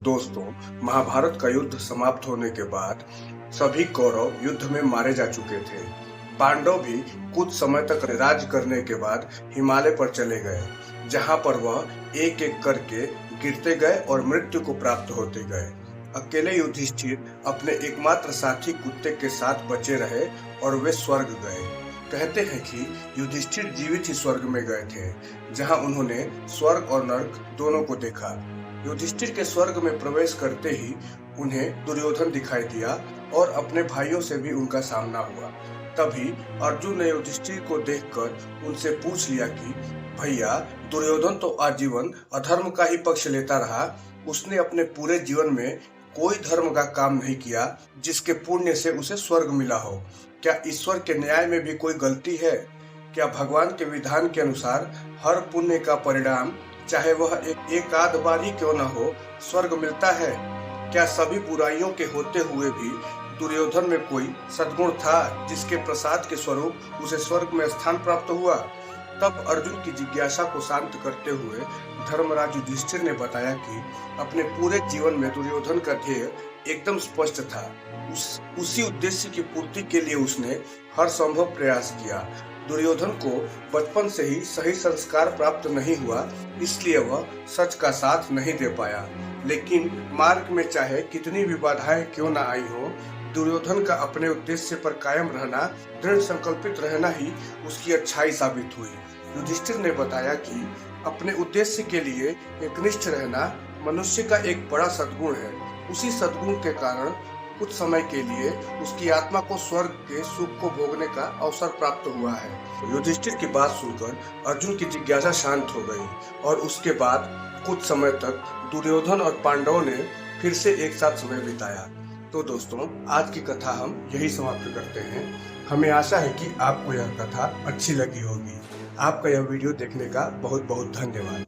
दोस्तों, महाभारत का युद्ध समाप्त होने के बाद सभी कौरव युद्ध में मारे जा चुके थे। पांडव भी कुछ समय तक राज करने के बाद हिमालय पर चले गए, जहां पर वह एक एक करके गिरते गए और मृत्यु को प्राप्त होते गए। अकेले युधिष्ठिर अपने एकमात्र साथी कुत्ते के साथ बचे रहे और वे स्वर्ग गए। कहते हैं कि युधिष्ठिर जीवित ही स्वर्ग में गए थे, जहां उन्होंने स्वर्ग और नर्क दोनों को देखा। युधिष्ठिर के स्वर्ग में प्रवेश करते ही उन्हें दुर्योधन दिखाई दिया और अपने भाइयों से भी उनका सामना हुआ। तभी अर्जुन ने युधिष्ठिर को देखकर उनसे पूछ लिया कि भैया, दुर्योधन तो आजीवन अधर्म का ही पक्ष लेता रहा। उसने अपने पूरे जीवन में कोई धर्म का काम नहीं किया जिसके पुण्य से उसे स्वर्ग मिला हो। क्या ईश्वर के न्याय में भी कोई गलती है? क्या भगवान के विधान के अनुसार हर पुण्य का परिणाम, चाहे वह एक आध बार ही क्यों न हो, स्वर्ग मिलता है? क्या सभी बुराइयों के होते हुए भी दुर्योधन में कोई सद्गुण था जिसके प्रसाद के स्वरूप उसे स्वर्ग में स्थान प्राप्त हुआ? तब अर्जुन की जिज्ञासा को शांत करते हुए धर्मराज युधिष्ठिर ने बताया कि अपने पूरे जीवन में दुर्योधन का ध्येय एकदम स्पष्ट था। उसी उद्देश्य की पूर्ति के लिए उसने हर संभव प्रयास किया। दुर्योधन को बचपन से ही सही संस्कार प्राप्त नहीं हुआ, इसलिए वह सच का साथ नहीं दे पाया। लेकिन मार्ग में चाहे कितनी भी बाधाएं क्यों न आई हो, दुर्योधन का अपने उद्देश्य पर कायम रहना, दृढ़ संकल्पित रहना ही उसकी अच्छाई साबित हुई। युधिष्ठिर ने बताया कि अपने उद्देश्य के लिए एकनिष्ठ रहना मनुष्य का एक बड़ा सद्गुण है। उसी सद्गुण के कारण कुछ समय के लिए उसकी आत्मा को स्वर्ग के सुख को भोगने का अवसर प्राप्त हुआ है। युधिष्ठिर की बात सुनकर अर्जुन की जिज्ञासा शांत हो गई और उसके बाद कुछ समय तक दुर्योधन और पांडवों ने फिर से एक साथ समय बिताया। तो दोस्तों, आज की कथा हम यही समाप्त करते हैं। हमें आशा है कि आपको यह कथा अच्छी लगी होगी। आपका यह वीडियो देखने का बहुत बहुत धन्यवाद।